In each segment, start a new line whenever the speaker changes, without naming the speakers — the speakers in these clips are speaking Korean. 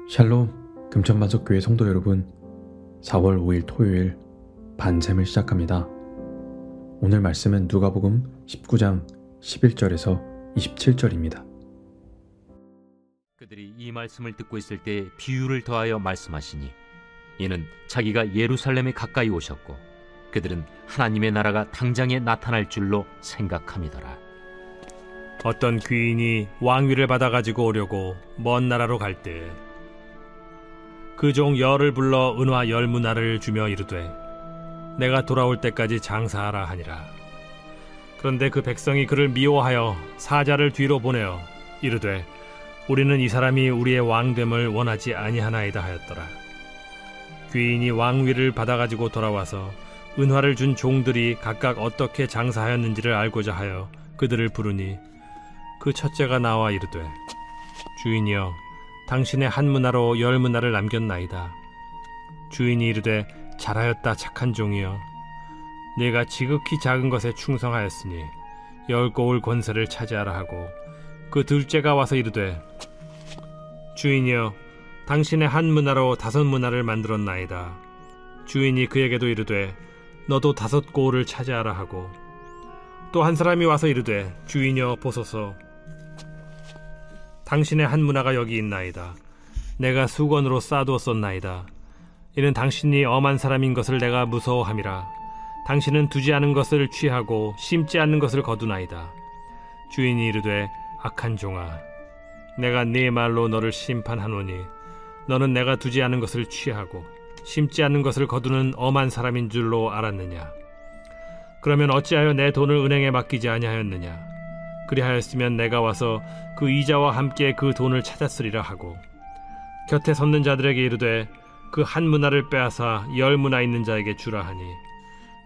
샬롬 금천반석교회 성도 여러분, 4월 5일 토요일 반샘을 시작합니다. 오늘 말씀은 누가복음 19장 11절에서 27절입니다.
그들이 이 말씀을 듣고 있을 때 비유를 더하여 말씀하시니, 이는 자기가 예루살렘에 가까이 오셨고 그들은 하나님의 나라가 당장에 나타날 줄로 생각함이더라.
어떤 귀인이 왕위를 받아가지고 오려고 먼 나라로 갈 때 그 종 열을 불러 은화 10문화를 주며 이르되 내가 돌아올 때까지 장사하라 하니라. 그런데 그 백성이 그를 미워하여 사자를 뒤로 보내어 이르되 우리는 이 사람이 우리의 왕됨을 원하지 아니하나이다 하였더라. 귀인이 왕위를 받아가지고 돌아와서 은화를 준 종들이 각각 어떻게 장사하였는지를 알고자 하여 그들을 부르니, 그 첫째가 나와 이르되 주인이여, 당신의 한 문화로 10문화를 남겼나이다. 주인이 이르되 잘하였다 착한 종이여, 네가 지극히 작은 것에 충성하였으니 10고을 권세를 차지하라 하고, 그 둘째가 와서 이르되 주인이여, 당신의 한 문화로 5문화를 만들었나이다. 주인이 그에게도 이르되 너도 5고을을 차지하라 하고, 또 한 사람이 와서 이르되 주인이여 보소서, 당신의 한 문화가 여기 있나이다. 내가 수건으로 싸두었었나이다. 이는 당신이 엄한 사람인 것을 내가 무서워함이라. 당신은 두지 않은 것을 취하고 심지 않는 것을 거두나이다. 주인이 이르되 악한 종아, 내가 네 말로 너를 심판하노니 너는 내가 두지 않은 것을 취하고 심지 않는 것을 거두는 엄한 사람인 줄로 알았느냐? 그러면 어찌하여 내 돈을 은행에 맡기지 아니하였느냐? 그리하였으면 내가 와서 그 이자와 함께 그 돈을 찾았으리라 하고, 곁에 섰는 자들에게 이르되 그 한 문화를 빼앗아 10문화 있는 자에게 주라 하니,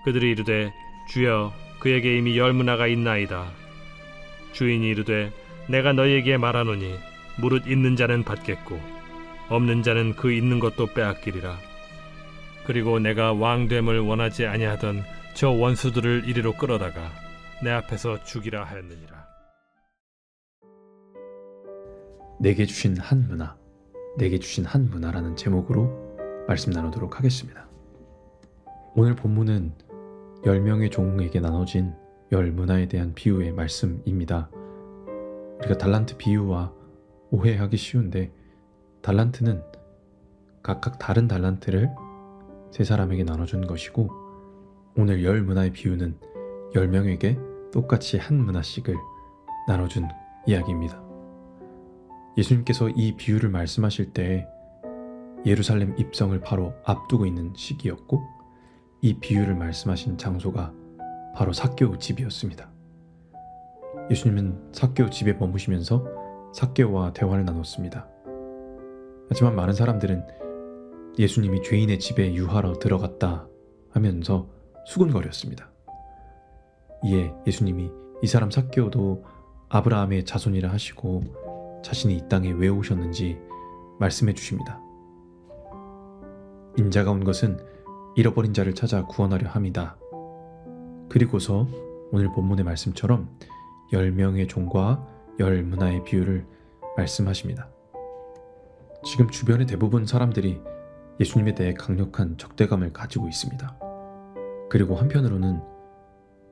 그들이 이르되 주여, 그에게 이미 10문화가 있나이다. 주인이 이르되 내가 너희에게 말하노니 무릇 있는 자는 받겠고 없는 자는 그 있는 것도 빼앗기리라. 그리고 내가 왕됨을 원하지 아니하던 저 원수들을 이리로 끌어다가 내 앞에서 죽이라 하였느니라.
내게 주신 한 문화, 내게 주신 한 문화라는 제목으로 말씀 나누도록 하겠습니다. 오늘 본문은 10명의 종에게 나눠진 10문화에 대한 비유의 말씀입니다. 우리가 달란트 비유와 오해하기 쉬운데, 달란트는 각각 다른 달란트를 세 사람에게 나눠준 것이고, 오늘 10문화의 비유는 10명에게 똑같이 한 문화씩을 나눠준 이야기입니다. 예수님께서 이 비유를 말씀하실 때 예루살렘 입성을 바로 앞두고 있는 시기였고, 이 비유를 말씀하신 장소가 바로 삭개오 집이었습니다. 예수님은 삭개오 집에 머무시면서 삭개오와 대화를 나눴습니다. 하지만 많은 사람들은 예수님이 죄인의 집에 유하러 들어갔다 하면서 수군거렸습니다. 이에 예수님이 이 사람 삭개오도 아브라함의 자손이라 하시고 자신이 이 땅에 왜 오셨는지 말씀해 주십니다. 인자가 온 것은 잃어버린 자를 찾아 구원하려 함이다. 그리고서 오늘 본문의 말씀처럼 10명의 종과 10문화의 비유를 말씀하십니다. 지금 주변의 대부분 사람들이 예수님에 대해 강력한 적대감을 가지고 있습니다. 그리고 한편으로는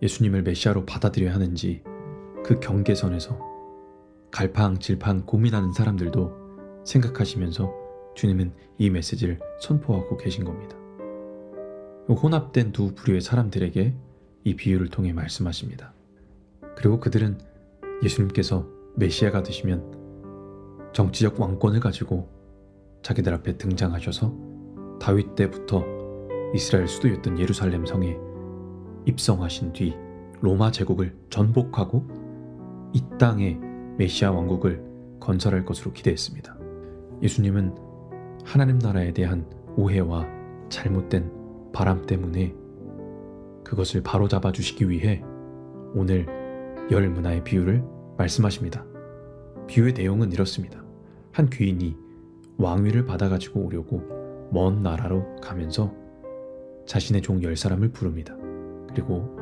예수님을 메시아로 받아들여야 하는지 그 경계선에서 갈팡질팡 고민하는 사람들도 생각하시면서 주님은 이 메시지를 선포하고 계신 겁니다. 혼합된 두 부류의 사람들에게 이 비유를 통해 말씀하십니다. 그리고 그들은 예수님께서 메시아가 되시면 정치적 왕권을 가지고 자기들 앞에 등장하셔서 다윗 때부터 이스라엘 수도였던 예루살렘 성에 입성하신 뒤 로마 제국을 전복하고 이 땅에 메시아 왕국을 건설할 것으로 기대했습니다. 예수님은 하나님 나라에 대한 오해와 잘못된 바람 때문에 그것을 바로잡아 주시기 위해 오늘 10문화의 비유를 말씀하십니다. 비유의 내용은 이렇습니다. 한 귀인이 왕위를 받아가지고 오려고 먼 나라로 가면서 자신의 종 10사람을 부릅니다. 그리고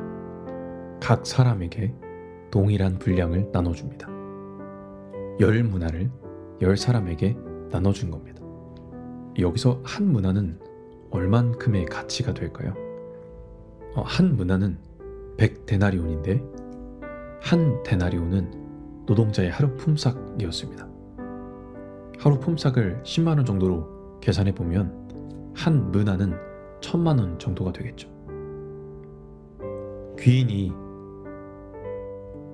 각 사람에게 동일한 분량을 나눠줍니다. 10문화를 10사람에게 나눠준 겁니다. 여기서 한 문화는 얼만큼의 가치가 될까요? 한 문화는 100데나리온인데 한 데나리온은 노동자의 하루 품삯이었습니다. 하루 품삯을 10만 원 정도로 계산해 보면 한 문화는 1000만 원 정도가 되겠죠. 귀인이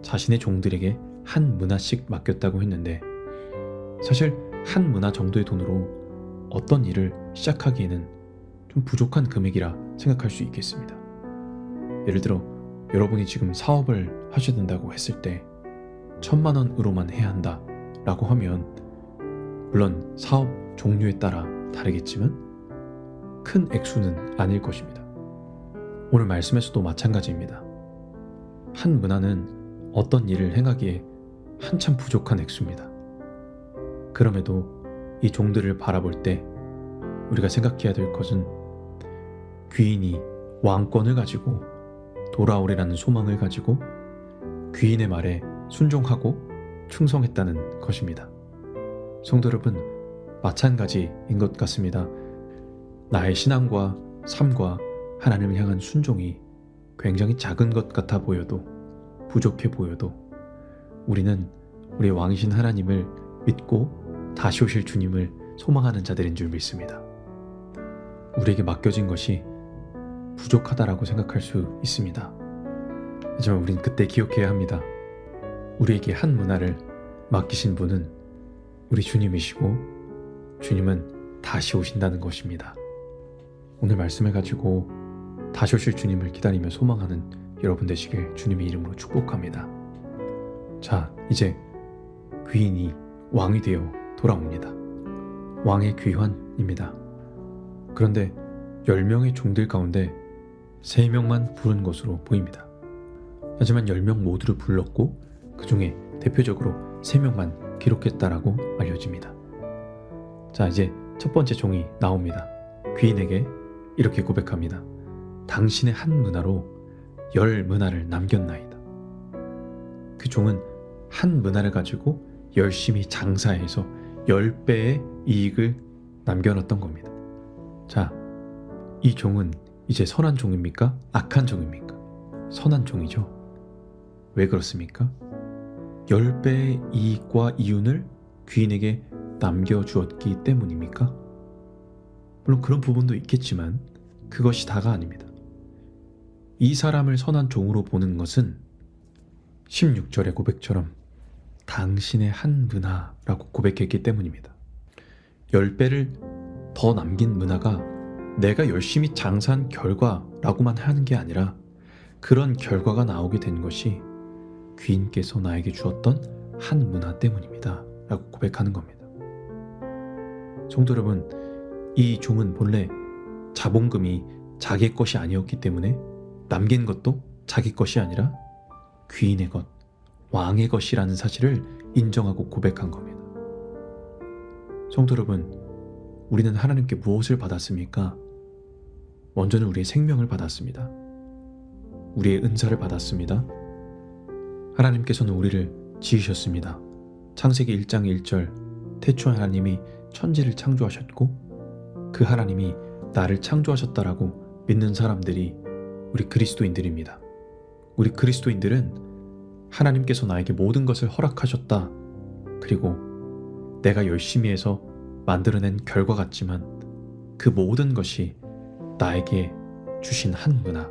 자신의 종들에게 한 문화씩 맡겼다고 했는데 사실 한 문화 정도의 돈으로 어떤 일을 시작하기에는 좀 부족한 금액이라 생각할 수 있겠습니다. 예를 들어 여러분이 지금 사업을 하셔야 된다고 했을 때 1000만 원으로만 해야 한다 라고 하면 물론 사업 종류에 따라 다르겠지만 큰 액수는 아닐 것입니다. 오늘 말씀에서도 마찬가지입니다. 한 문화는 어떤 일을 행하기에 한참 부족한 액수입니다. 그럼에도 이 종들을 바라볼 때 우리가 생각해야 될 것은 귀인이 왕권을 가지고 돌아오리라는 소망을 가지고 귀인의 말에 순종하고 충성했다는 것입니다. 성도 여러분, 마찬가지인 것 같습니다. 나의 신앙과 삶과 하나님을 향한 순종이 굉장히 작은 것 같아 보여도 부족해 보여도 우리는 우리의 왕이신 하나님을 믿고 다시 오실 주님을 소망하는 자들인 줄 믿습니다. 우리에게 맡겨진 것이 부족하다라고 생각할 수 있습니다. 하지만 우린 그때 기억해야 합니다. 우리에게 한 문화를 맡기신 분은 우리 주님이시고 주님은 다시 오신다는 것입니다. 오늘 말씀을 가지고 다시 오실 주님을 기다리며 소망하는 여러분 되시길 주님의 이름으로 축복합니다. 자, 이제 귀인이 왕이 되어 돌아옵니다. 왕의 귀환입니다. 그런데 10명의 종들 가운데 3명만 부른 것으로 보입니다. 하지만 10명 모두를 불렀고 그 중에 대표적으로 3명만 기록했다라고 알려집니다. 자, 이제 첫 번째 종이 나옵니다. 귀인에게 이렇게 고백합니다. 당신의 한 문화로 10문화를 남겼나이다. 그 종은 한 문화를 가지고 열심히 장사해서 10배의 이익을 남겨놨던 겁니다. 자, 이 종은 이제 선한 종입니까? 악한 종입니까? 선한 종이죠. 왜 그렇습니까? 10배의 이익과 이윤을 귀인에게 남겨주었기 때문입니까? 물론 그런 부분도 있겠지만 그것이 다가 아닙니다. 이 사람을 선한 종으로 보는 것은 16절의 고백처럼 당신의 한 문화라고 고백했기 때문입니다. 10배를 더 남긴 문화가 내가 열심히 장사한 결과라고만 하는 게 아니라 그런 결과가 나오게 된 것이 귀인께서 나에게 주었던 한 문화 때문입니다 라고 고백하는 겁니다. 성도 여러분, 이 종은 본래 자본금이 자기 것이 아니었기 때문에 남긴 것도 자기 것이 아니라 귀인의 것, 왕의 것이라는 사실을 인정하고 고백한 겁니다. 성도 여러분, 우리는 하나님께 무엇을 받았습니까? 먼저는 우리의 생명을 받았습니다. 우리의 은사를 받았습니다. 하나님께서는 우리를 지으셨습니다. 창세기 1장 1절 태초 하나님이 천지를 창조하셨고 그 하나님이 나를 창조하셨다라고 믿는 사람들이 우리 그리스도인들입니다. 우리 그리스도인들은 하나님께서 나에게 모든 것을 허락하셨다. 그리고 내가 열심히 해서 만들어낸 결과 같지만 그 모든 것이 나에게 주신 한 문화,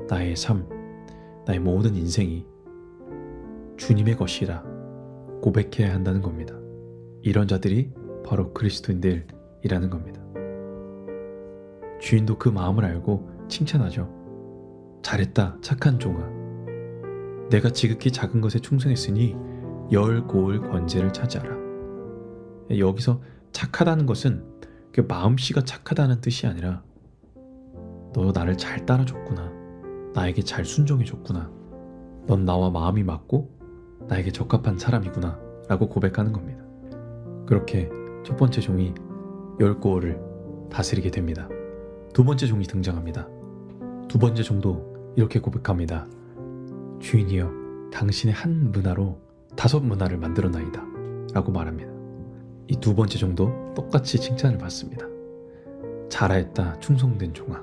나의 삶, 나의 모든 인생이 주님의 것이라 고백해야 한다는 겁니다. 이런 자들이 바로 그리스도인들이라는 겁니다. 주인도 그 마음을 알고 칭찬하죠. 잘했다, 착한 종아. 내가 지극히 작은 것에 충성했으니 열 고을 권세를 차지하라. 여기서 착하다는 것은 그 마음씨가 착하다는 뜻이 아니라 너 나를 잘 따라줬구나. 나에게 잘 순종해줬구나. 넌 나와 마음이 맞고 나에게 적합한 사람이구나 라고 고백하는 겁니다. 그렇게 첫 번째 종이 10고을을 다스리게 됩니다. 두 번째 종이 등장합니다. 두 번째 종도 이렇게 고백합니다. 주인이여, 당신의 한 문화로 5문화를 만들어나이다 라고 말합니다. 이 두 번째 종도 똑같이 칭찬을 받습니다. 잘하였다 충성된 종아,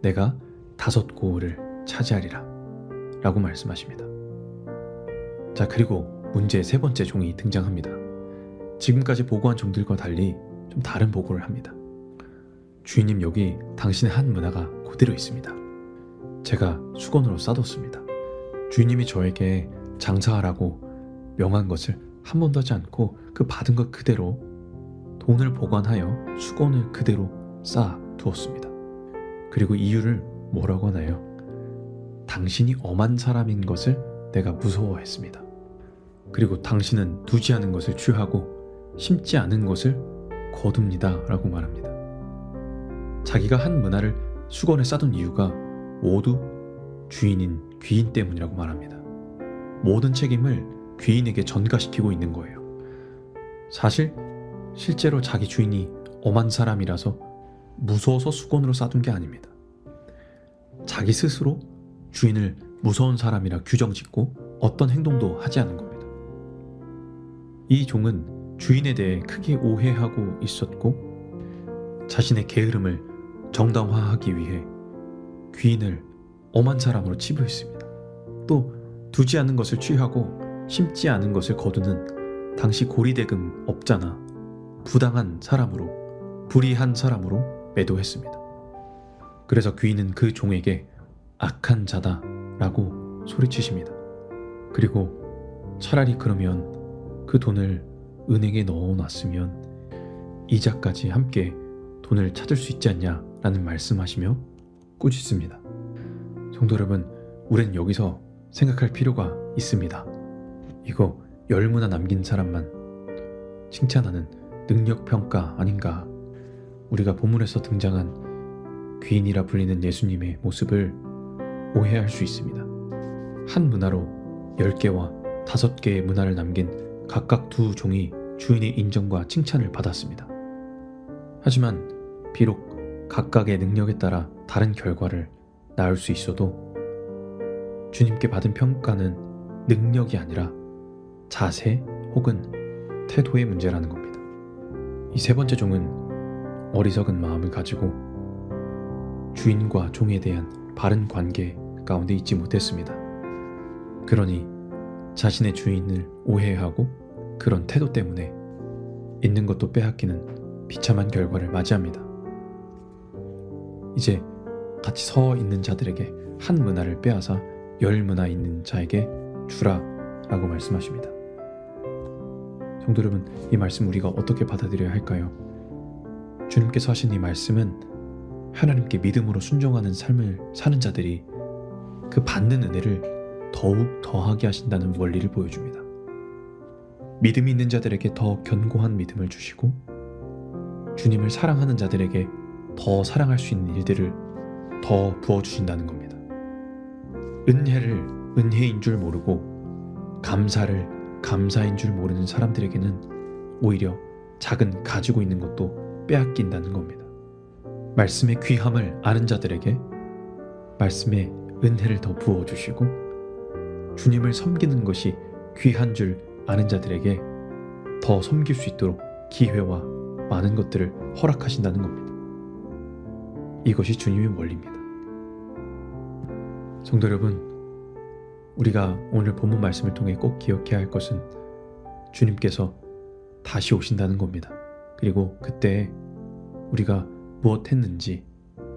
내가 5고을을 차지하리라 라고 말씀하십니다. 자, 그리고 문제의 3번째 종이 등장합니다. 지금까지 보고한 종들과 달리 좀 다른 보고를 합니다. 주인님, 여기 당신의 한 문화가 그대로 있습니다. 제가 수건으로 싸뒀습니다. 주인님이 저에게 장사하라고 명한 것을 한 번도 하지 않고 그 받은 것 그대로 돈을 보관하여 수건을 그대로 쌓아 두었습니다. 그리고 이유를 뭐라고 하나요? 당신이 엄한 사람인 것을 내가 무서워했습니다. 그리고 당신은 두지 않은 것을 취하고 심지 않은 것을 거둡니다 라고 말합니다. 자기가 한 문화를 수건에 싸둔 이유가 모두 주인인 귀인 때문이라고 말합니다. 모든 책임을 귀인에게 전가시키고 있는 거예요. 실제로 자기 주인이 엄한 사람이라서 무서워서 수건으로 싸둔 게 아닙니다. 자기 스스로 주인을 무서운 사람이라 규정짓고 어떤 행동도 하지 않은 겁니다. 이 종은 주인에 대해 크게 오해하고 있었고 자신의 게으름을 정당화하기 위해 귀인을 엄한 사람으로 치부했습니다. 또 두지 않은 것을 취하고 심지 않은 것을 거두는 당시 고리대금 업자나 부당한 사람으로, 불의한 사람으로 매도했습니다. 그래서 귀인은 그 종에게 악한 자다 라고 소리치십니다. 그리고 차라리 그러면 그 돈을 은행에 넣어놨으면 이자까지 함께 돈을 찾을 수 있지 않냐 라는 말씀하시며 꾸짖습니다. 성도 여러분, 우린 여기서 생각할 필요가 있습니다. 이거 10문화 남긴 사람만 칭찬하는 능력평가 아닌가? 우리가 본문에서 등장한 귀인이라 불리는 예수님의 모습을 오해할 수 있습니다. 한 문화로 10개와 5개의 문화를 남긴 각각 2종이 주인의 인정과 칭찬을 받았습니다. 하지만 비록 각각의 능력에 따라 다른 결과를 낳을 수 있어도 주님께 받은 평가는 능력이 아니라 자세 혹은 태도의 문제라는 겁니다. 이 3번째 종은 어리석은 마음을 가지고 주인과 종에 대한 바른 관계 가운데 있지 못했습니다. 그러니 자신의 주인을 오해하고 그런 태도 때문에 있는 것도 빼앗기는 비참한 결과를 맞이합니다. 이제 같이 서 있는 자들에게 한 문화를 빼앗아 10문화 있는 자에게 주라 라고 말씀하십니다. 성도 여러분, 이 말씀 우리가 어떻게 받아들여야 할까요? 주님께서 하신 이 말씀은 하나님께 믿음으로 순종하는 삶을 사는 자들이 그 받는 은혜를 더욱 더하게 하신다는 원리를 보여줍니다. 믿음이 있는 자들에게 더 견고한 믿음을 주시고 주님을 사랑하는 자들에게 더 사랑할 수 있는 일들을 더 부어주신다는 겁니다. 은혜를 은혜인 줄 모르고 감사를 감사인 줄 모르는 사람들에게는 오히려 작은 가지고 있는 것도 빼앗긴다는 겁니다. 말씀의 귀함을 아는 자들에게 말씀의 은혜를 더 부어주시고 주님을 섬기는 것이 귀한 줄 아는 자들에게 더 섬길 수 있도록 기회와 많은 것들을 허락하신다는 겁니다. 이것이 주님의 원리입니다. 성도 여러분, 우리가 오늘 본문 말씀을 통해 꼭 기억해야 할 것은 주님께서 다시 오신다는 겁니다. 그리고 그때 우리가 무엇 했는지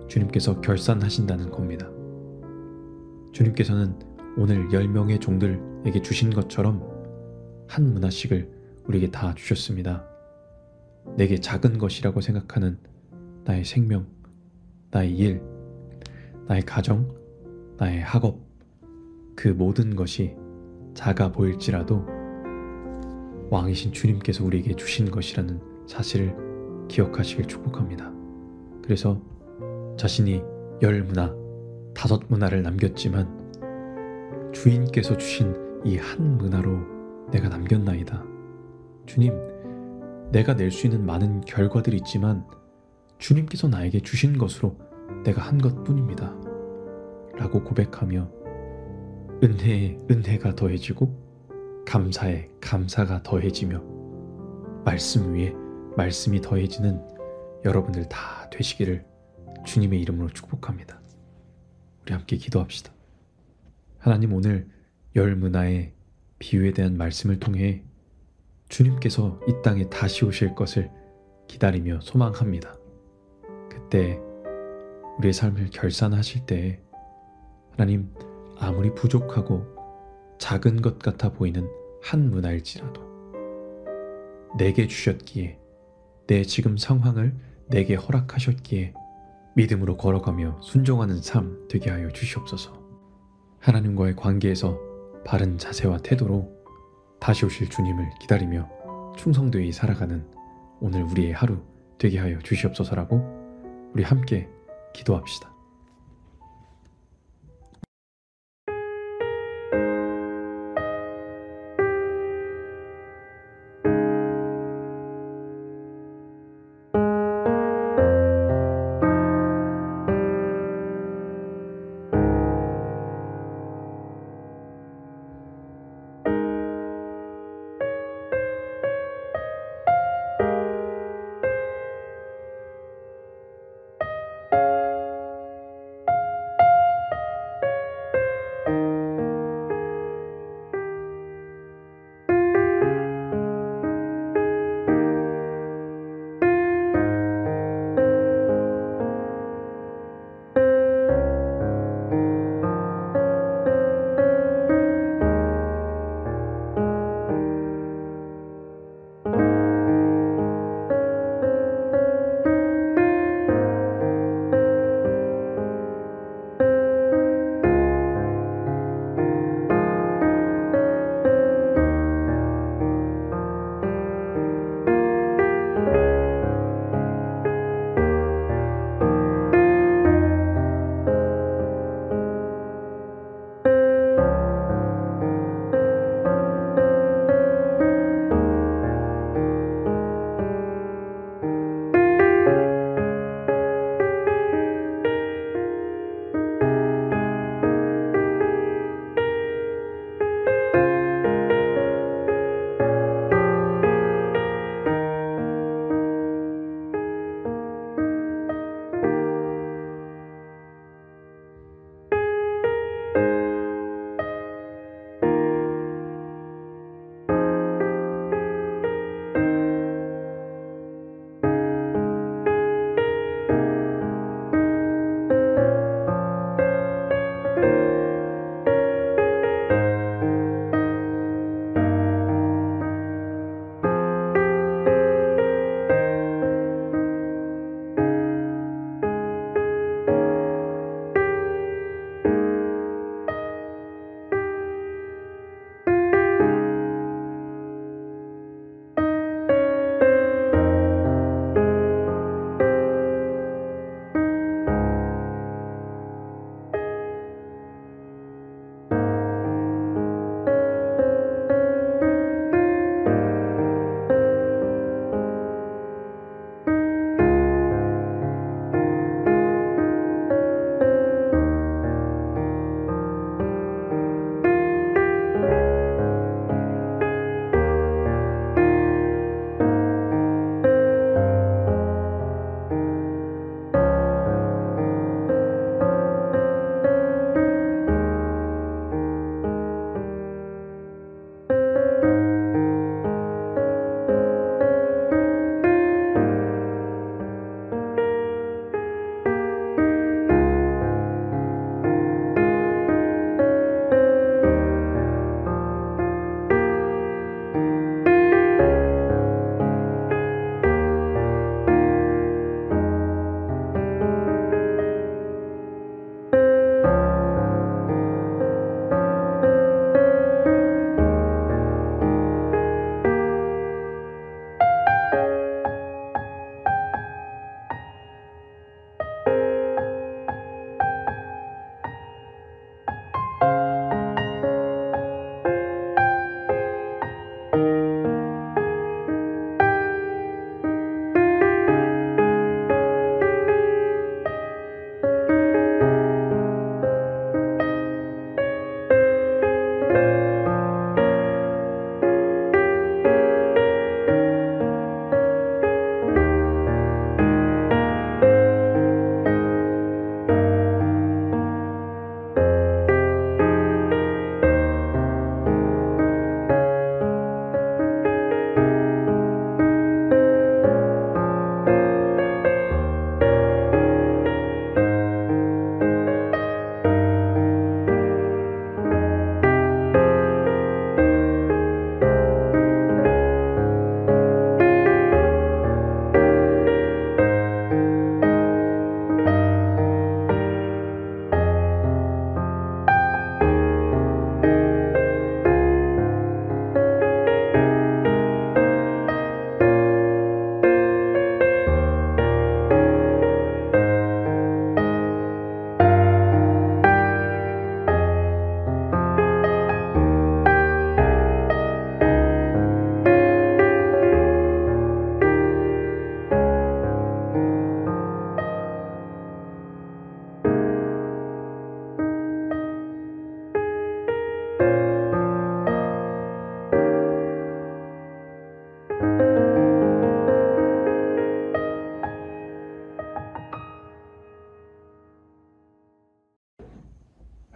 주님께서 결산하신다는 겁니다. 주님께서는 오늘 10명의 종들에게 주신 것처럼 한 문화씩을 우리에게 다 주셨습니다. 내게 작은 것이라고 생각하는 나의 생명, 나의 일, 나의 가정, 나의 학업, 그 모든 것이 작아 보일지라도 왕이신 주님께서 우리에게 주신 것이라는 사실을 기억하시길 축복합니다. 그래서 자신이 10문화, 5문화를 남겼지만 주인께서 주신 이 한 문화로 내가 남겼나이다. 주님, 내가 낼 수 있는 많은 결과들이 있지만 주님께서 나에게 주신 것으로 내가 한 것뿐입니다. 라고 고백하며 은혜에 은혜가 더해지고 감사에 감사가 더해지며 말씀 위에 말씀이 더해지는 여러분들 다 되시기를 주님의 이름으로 축복합니다. 우리 함께 기도합시다. 하나님, 오늘 열 문화의 비유에 대한 말씀을 통해 주님께서 이 땅에 다시 오실 것을 기다리며 소망합니다. 그때 우리의 삶을 결산하실 때 하나님, 아무리 부족하고 작은 것 같아 보이는 한 문화일지라도 내게 주셨기에, 내 지금 상황을 내게 허락하셨기에 믿음으로 걸어가며 순종하는 삶 되게 하여 주시옵소서. 하나님과의 관계에서 바른 자세와 태도로 다시 오실 주님을 기다리며 충성되이 살아가는 오늘 우리의 하루 되게 하여 주시옵소서라고 우리 함께 기도합시다.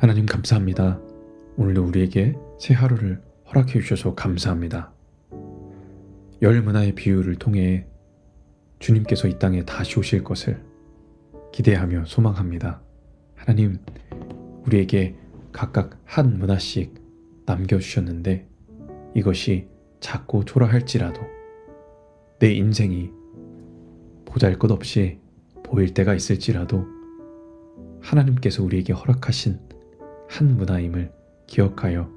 하나님 감사합니다. 오늘도 우리에게 새 하루를 허락해 주셔서 감사합니다. 열 문화의 비유를 통해 주님께서 이 땅에 다시 오실 것을 기대하며 소망합니다. 하나님, 우리에게 각각 한 문화씩 남겨주셨는데 이것이 작고 초라할지라도 내 인생이 보잘것없이 보일 때가 있을지라도 하나님께서 우리에게 허락하신 한 문화임을 기억하여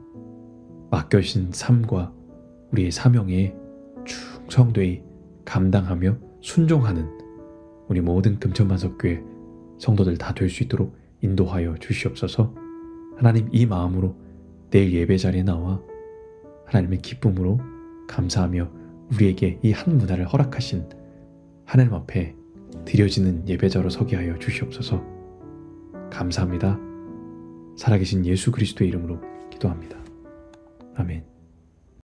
맡겨주신 삶과 우리의 사명에 충성되이 감당하며 순종하는 우리 모든 금천만석교회 성도들 다 될 수 있도록 인도하여 주시옵소서. 하나님, 이 마음으로 내일 예배 자리에 나와 하나님의 기쁨으로 감사하며 우리에게 이 한 문화를 허락하신 하나님 앞에 드려지는 예배자로 서게 하여 주시옵소서. 감사합니다. 살아계신 예수 그리스도의 이름으로 기도합니다. 아멘.